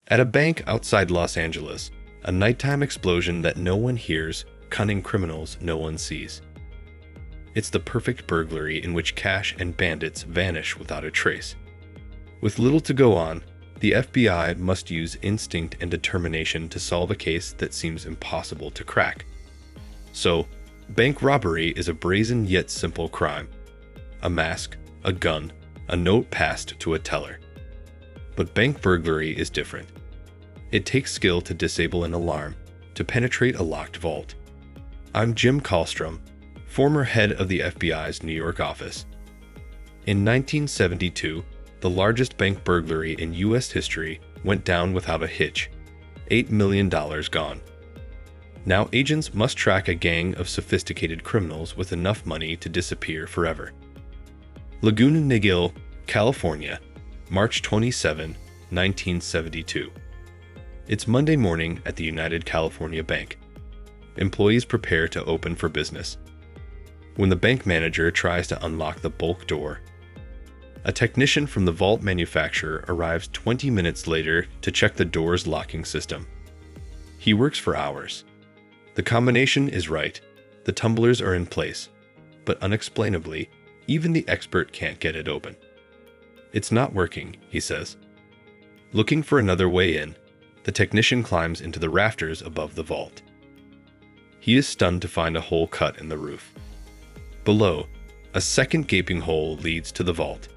At a bank outside Los Angeles, a nighttime explosion that no one hears, cunning criminals no one sees. It's the perfect burglary in which cash and bandits vanish without a trace. With little to go on, the FBI must use instinct and determination to solve a case that seems impossible to crack. So, bank robbery is a brazen yet simple crime. A mask, a gun, a note passed to a teller. But bank burglary is different. It takes skill to disable an alarm, to penetrate a locked vault. I'm Jim Kallstrom, former head of the FBI's New York office. In 1972, the largest bank burglary in U.S. history went down without a hitch. $8 million gone. Now agents must track a gang of sophisticated criminals with enough money to disappear forever. Laguna Niguel, California, March 27, 1972. It's Monday morning at the United California Bank. Employees prepare to open for business. When the bank manager tries to unlock the bulk door, a technician from the vault manufacturer arrives 20 minutes later to check the door's locking system. He works for hours. The combination is right. The tumblers are in place. But unexplainably, even the expert can't get it open. It's not working, he says. Looking for another way in, the technician climbs into the rafters above the vault. He is stunned to find a hole cut in the roof. Below, a second gaping hole leads to the vault.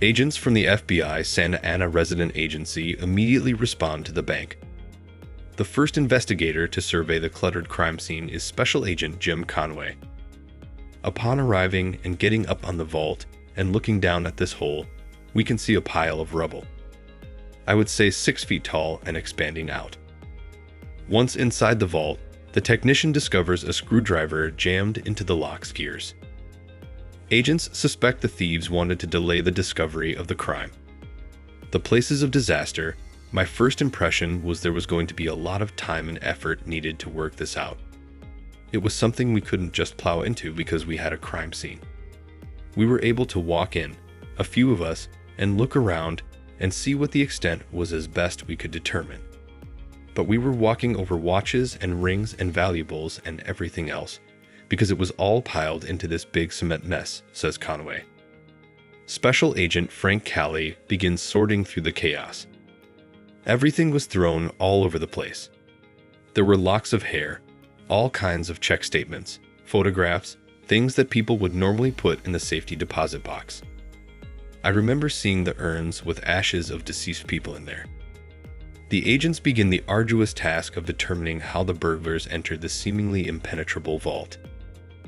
Agents from the FBI Santa Ana resident agency immediately respond to the bank. The first investigator to survey the cluttered crime scene is Special Agent Jim Conway. Upon arriving and getting up on the vault and looking down at this hole, we can see a pile of rubble. I would say 6 feet tall and expanding out. Once inside the vault, the technician discovers a screwdriver jammed into the lock's gears. Agents suspect the thieves wanted to delay the discovery of the crime. The places of disaster, my first impression was there was going to be a lot of time and effort needed to work this out. It was something we couldn't just plow into because we had a crime scene. We were able to walk in, a few of us, and look around and see what the extent was as best we could determine. But we were walking over watches and rings and valuables and everything else, because it was all piled into this big cement mess, says Conway. Special Agent Frank Calley begins sorting through the chaos. Everything was thrown all over the place. There were locks of hair, all kinds of check statements, photographs, things that people would normally put in the safety deposit box. I remember seeing the urns with ashes of deceased people in there. The agents begin the arduous task of determining how the burglars entered the seemingly impenetrable vault.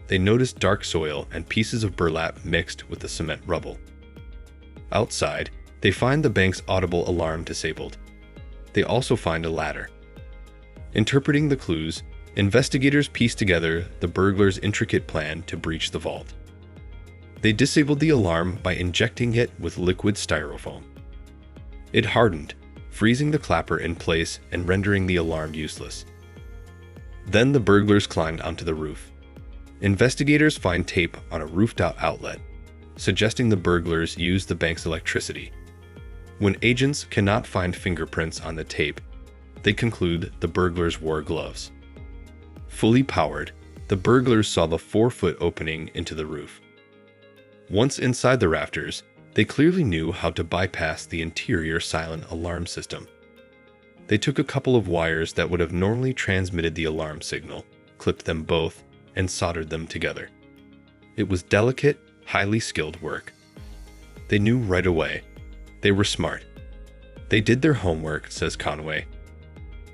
They notice dark soil and pieces of burlap mixed with the cement rubble. Outside, they find the bank's audible alarm disabled. They also find a ladder. Interpreting the clues, investigators piece together the burglars' intricate plan to breach the vault. They disabled the alarm by injecting it with liquid styrofoam. It hardened, freezing the clapper in place and rendering the alarm useless. Then the burglars climbed onto the roof. Investigators find tape on a roofed-out outlet, suggesting the burglars used the bank's electricity. When agents cannot find fingerprints on the tape, they conclude the burglars wore gloves. Fully powered, the burglars saw the 4-foot opening into the roof. Once inside the rafters, they clearly knew how to bypass the interior silent alarm system. They took a couple of wires that would have normally transmitted the alarm signal, clipped them both, and soldered them together. It was delicate, highly skilled work. They knew right away. They were smart. They did their homework, says Conway.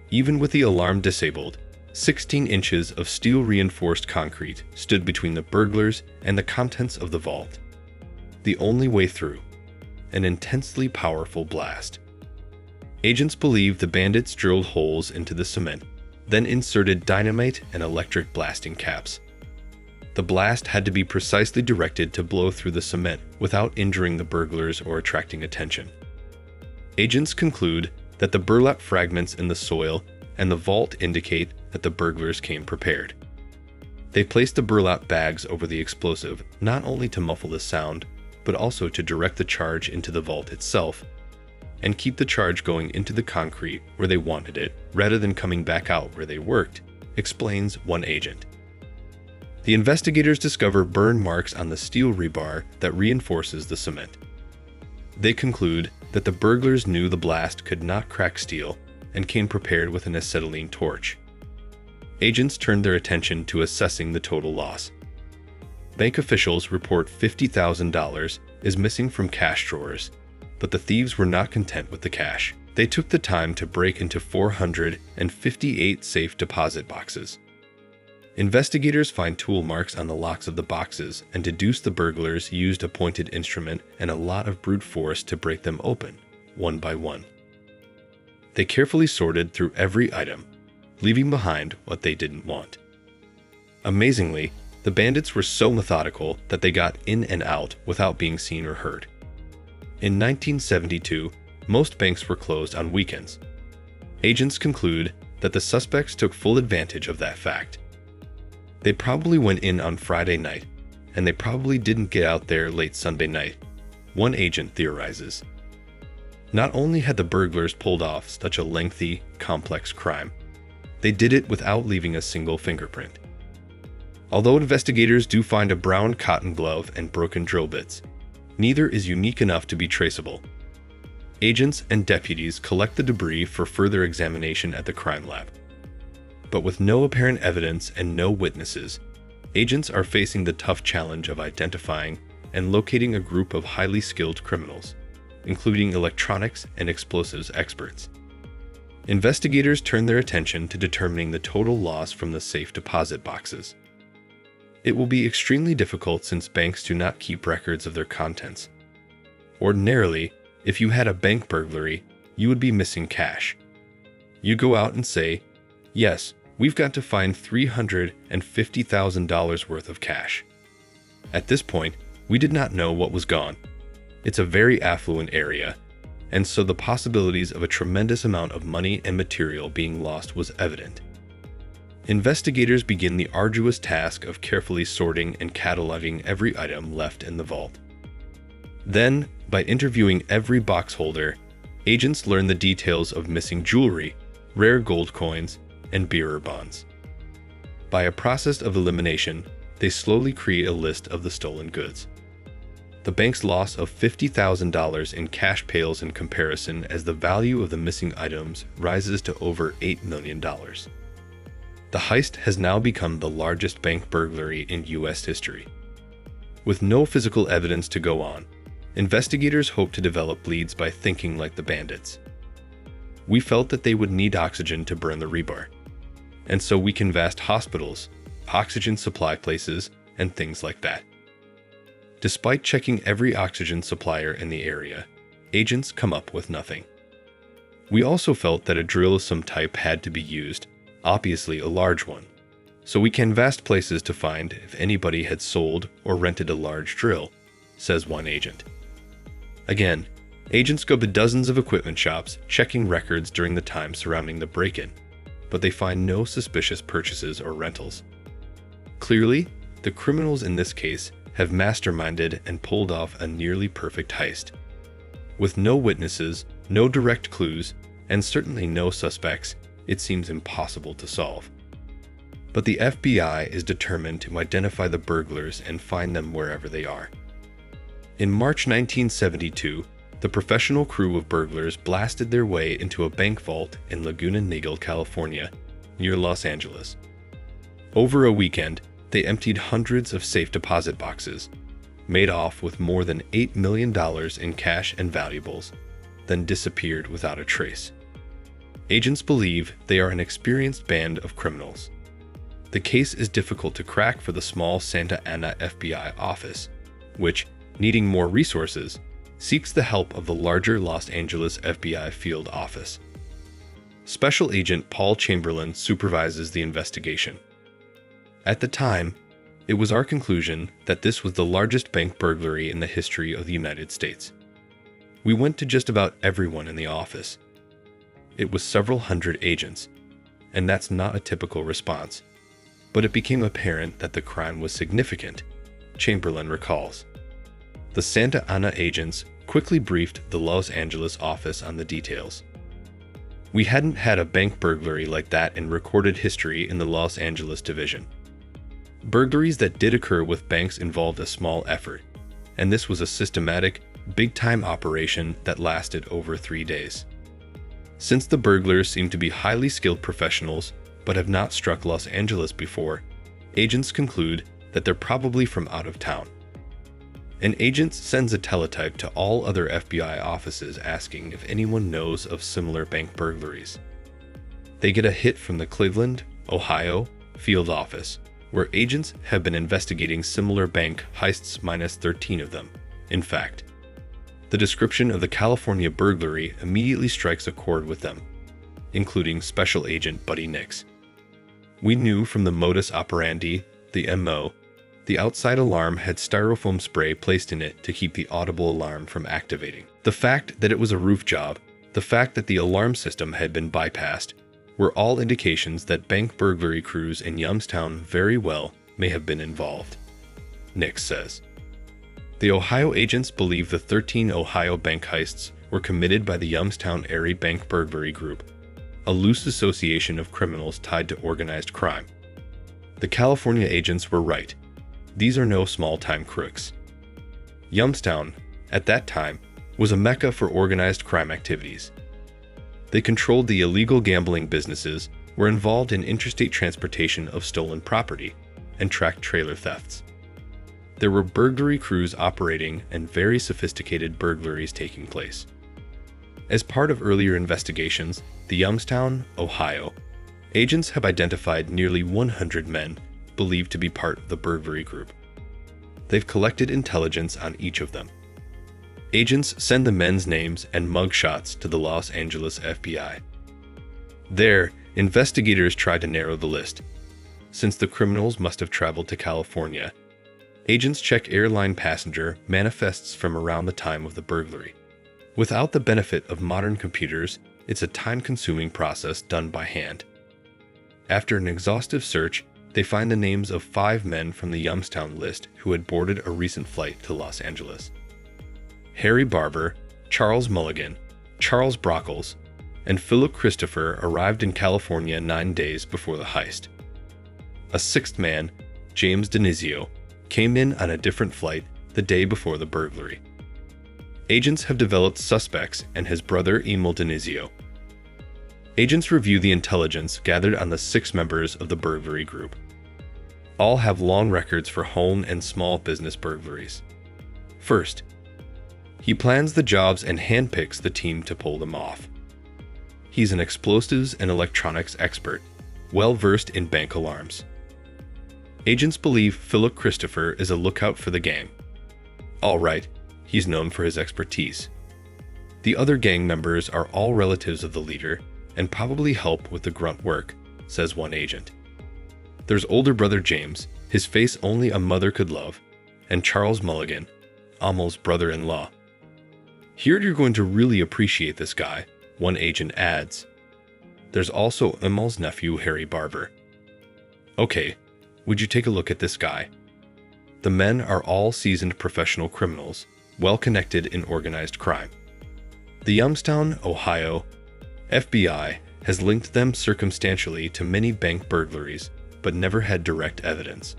Even with the alarm disabled, 16 inches of steel-reinforced concrete stood between the burglars and the contents of the vault. The only way through. An intensely powerful blast. Agents believe the bandits drilled holes into the cement, then inserted dynamite and electric blasting caps. The blast had to be precisely directed to blow through the cement without injuring the burglars or attracting attention. Agents conclude that the burlap fragments in the soil and the vault indicate that the burglars came prepared. They placed the burlap bags over the explosive not only to muffle the sound, but also to direct the charge into the vault itself, and keep the charge going into the concrete where they wanted it rather than coming back out where they worked, explains one agent. The investigators discover burn marks on the steel rebar that reinforces the cement. They conclude that the burglars knew the blast could not crack steel and came prepared with an acetylene torch. Agents turned their attention to assessing the total loss. Bank officials report $50,000 is missing from cash drawers, but the thieves were not content with the cash. They took the time to break into 458 safe deposit boxes. Investigators find tool marks on the locks of the boxes and deduce the burglars used a pointed instrument and a lot of brute force to break them open, one by one. They carefully sorted through every item, leaving behind what they didn't want. Amazingly, the bandits were so methodical that they got in and out without being seen or heard. In 1972, most banks were closed on weekends. Agents conclude that the suspects took full advantage of that fact. They probably went in on Friday night, and they probably didn't get out there late Sunday night, one agent theorizes. Not only had the burglars pulled off such a lengthy, complex crime, they did it without leaving a single fingerprint. Although investigators do find a brown cotton glove and broken drill bits, neither is unique enough to be traceable. Agents and deputies collect the debris for further examination at the crime lab. But with no apparent evidence and no witnesses, agents are facing the tough challenge of identifying and locating a group of highly skilled criminals, including electronics and explosives experts. Investigators turn their attention to determining the total loss from the safe deposit boxes. It will be extremely difficult since banks do not keep records of their contents. Ordinarily, if you had a bank burglary, you would be missing cash. You go out and say, "Yes, we've got to find $350,000 worth of cash." At this point, we did not know what was gone. It's a very affluent area, and so the possibilities of a tremendous amount of money and material being lost was evident. Investigators begin the arduous task of carefully sorting and cataloging every item left in the vault. Then, by interviewing every box holder, agents learn the details of missing jewelry, rare gold coins, and bearer bonds. By a process of elimination, they slowly create a list of the stolen goods. The bank's loss of $50,000 in cash pales in comparison as the value of the missing items rises to over $8 million. The heist has now become the largest bank burglary in U.S. history. With no physical evidence to go on, investigators hope to develop leads by thinking like the bandits. We felt that they would need oxygen to burn the rebar, and so we canvassed hospitals, oxygen supply places, and things like that. Despite checking every oxygen supplier in the area, agents come up with nothing. We also felt that a drill of some type had to be used, obviously a large one, so we canvassed places to find if anybody had sold or rented a large drill, says one agent. Again, agents go to dozens of equipment shops checking records during the time surrounding the break-in, but they find no suspicious purchases or rentals. Clearly, the criminals in this case have masterminded and pulled off a nearly perfect heist. With no witnesses, no direct clues, and certainly no suspects, it seems impossible to solve. But the FBI is determined to identify the burglars and find them wherever they are. In March 1972, the professional crew of burglars blasted their way into a bank vault in Laguna Niguel, California, near Los Angeles. Over a weekend, they emptied hundreds of safe deposit boxes, made off with more than $8 million in cash and valuables, then disappeared without a trace. Agents believe they are an experienced band of criminals. The case is difficult to crack for the small Santa Ana FBI office, which, needing more resources, seeks the help of the larger Los Angeles FBI field office. Special Agent Paul Chamberlain supervises the investigation. At the time, it was our conclusion that this was the largest bank burglary in the history of the United States. We went to just about everyone in the office. It was several hundred agents, and that's not a typical response. But it became apparent that the crime was significant, Chamberlain recalls. The Santa Ana agents quickly briefed the Los Angeles office on the details. We hadn't had a bank burglary like that in recorded history in the Los Angeles division. Burglaries that did occur with banks involved a small effort, and this was a systematic, big-time operation that lasted over 3 days. Since the burglars seem to be highly skilled professionals but have not struck Los Angeles before, agents conclude that they're probably from out of town. An agent sends a teletype to all other FBI offices asking if anyone knows of similar bank burglaries. They get a hit from the Cleveland, Ohio, field office, where agents have been investigating similar bank heists minus 13 of them. In fact, the description of the California burglary immediately strikes a chord with them, including Special Agent Buddy Nix. We knew from the modus operandi, the MO, the outside alarm had styrofoam spray placed in it to keep the audible alarm from activating. The fact that it was a roof job, the fact that the alarm system had been bypassed, were all indications that bank burglary crews in Youngstown very well may have been involved. Nix says. The Ohio agents believe the 13 Ohio bank heists were committed by the Youngstown area bank burglary group, a loose association of criminals tied to organized crime. The California agents were right. These are no small-time crooks. Youngstown, at that time, was a mecca for organized crime activities. They controlled the illegal gambling businesses, were involved in interstate transportation of stolen property, and tracked trailer thefts. There were burglary crews operating and very sophisticated burglaries taking place. As part of earlier investigations, the Youngstown, Ohio, agents have identified nearly 100 men believed to be part of the burglary group. They've collected intelligence on each of them. Agents send the men's names and mugshots to the Los Angeles FBI. There, investigators try to narrow the list. Since the criminals must have traveled to California, agents check airline passenger manifests from around the time of the burglary. Without the benefit of modern computers, it's a time-consuming process done by hand. After an exhaustive search, they find the names of 5 men from the Youngstown list who had boarded a recent flight to Los Angeles. Harry Barber, Charles Mulligan, Charles Brockles, and Philip Christopher arrived in California 9 days before the heist. A 6th man, James Denizio, came in on a different flight the day before the burglary. Agents have developed suspects and his brother Emil Denizio. Agents review the intelligence gathered on the 6 members of the burglary group. All have long records for home and small business burglaries. First, he plans the jobs and handpicks the team to pull them off. He's an explosives and electronics expert, well-versed in bank alarms. Agents believe Philip Christopher is a lookout for the gang. All right, he's known for his expertise. The other gang members are all relatives of the leader and probably help with the grunt work, says one agent. There's older brother James, his face only a mother could love, and Charles Mulligan, Amel's brother-in-law. Here you're going to really appreciate this guy, one agent adds. There's also Amel's nephew Harry Barber. Okay, would you take a look at this guy? The men are all seasoned professional criminals, well connected in organized crime. The Youngstown, Ohio, FBI has linked them circumstantially to many bank burglaries, but never had direct evidence.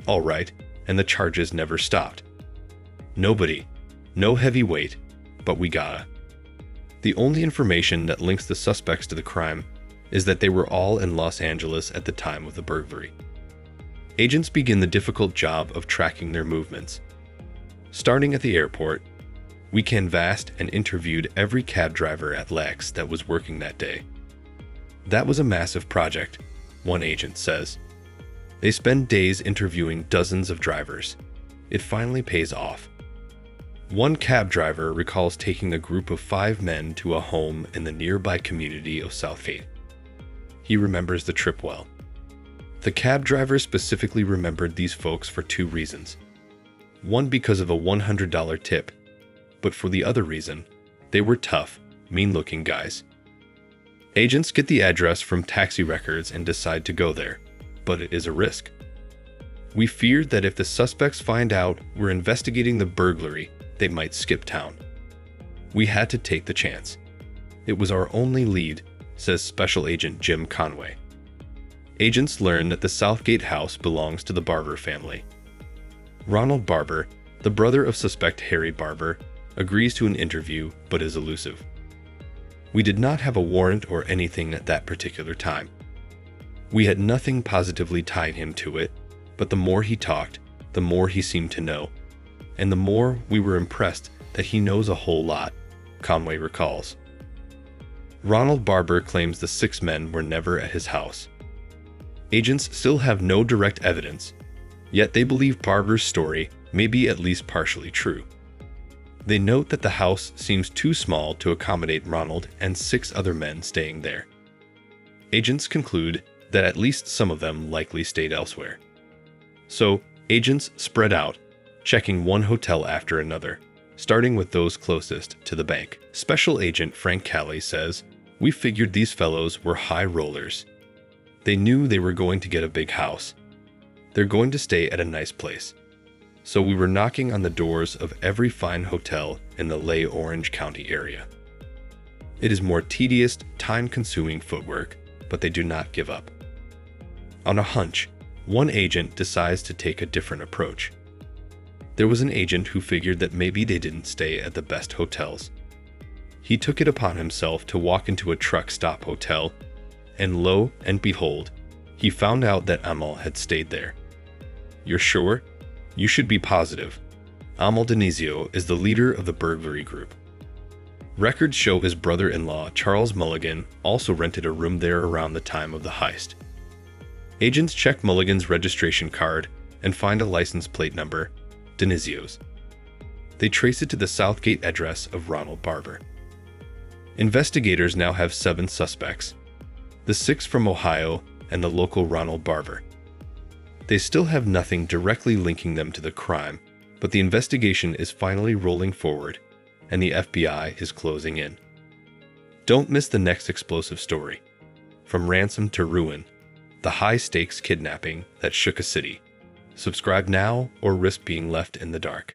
All right, and the charges never stopped. Nobody, no heavyweight, but we gotta. The only information that links the suspects to the crime is that they were all in Los Angeles at the time of the burglary. Agents begin the difficult job of tracking their movements. Starting at the airport, we canvassed and interviewed every cab driver at Lex that was working that day. That was a massive project, one agent says. They spend days interviewing dozens of drivers. It finally pays off. One cab driver recalls taking a group of 5 men to a home in the nearby community of Southgate. He remembers the trip well. The cab driver specifically remembered these folks for 2 reasons. One because of a $100 tip, but for the other reason, they were tough, mean-looking guys. Agents get the address from taxi records and decide to go there, but it is a risk. We feared that if the suspects find out we're investigating the burglary, they might skip town. We had to take the chance. It was our only lead, says Special Agent Jim Conway. Agents learn that the Southgate house belongs to the Barber family. Ronald Barber, the brother of suspect Harry Barber, agrees to an interview but is elusive. We did not have a warrant or anything at that particular time. We had nothing positively tied him to it, but the more he talked, the more he seemed to know, and the more we were impressed that he knows a whole lot, Conway recalls. Ronald Barber claims the 6 men were never at his house. Agents still have no direct evidence, yet they believe Barber's story may be at least partially true. They note that the house seems too small to accommodate Ronald and 6 other men staying there. Agents conclude that at least some of them likely stayed elsewhere. So, agents spread out, checking one hotel after another, starting with those closest to the bank. Special Agent Frank Calley says, "We figured these fellows were high rollers. They knew they were going to get a big house. They're going to stay at a nice place. So we were knocking on the doors of every fine hotel in the Lake Orange County area. It is more tedious, time-consuming footwork, but they do not give up." On a hunch, one agent decides to take a different approach. There was an agent who figured that maybe they didn't stay at the best hotels. He took it upon himself to walk into a truck stop hotel, and lo and behold, he found out that Amal had stayed there. "You're sure? You should be positive." Amal Denizio is the leader of the burglary group. Records show his brother-in-law, Charles Mulligan, also rented a room there around the time of the heist. Agents check Mulligan's registration card and find a license plate number, Denizio's. They trace it to the Southgate address of Ronald Barber. Investigators now have 7 suspects, the 6 from Ohio and the local Ronald Barber. They still have nothing directly linking them to the crime, but the investigation is finally rolling forward, and the FBI is closing in. Don't miss the next explosive story. From ransom to ruin, the high-stakes kidnapping that shook a city. Subscribe now or risk being left in the dark.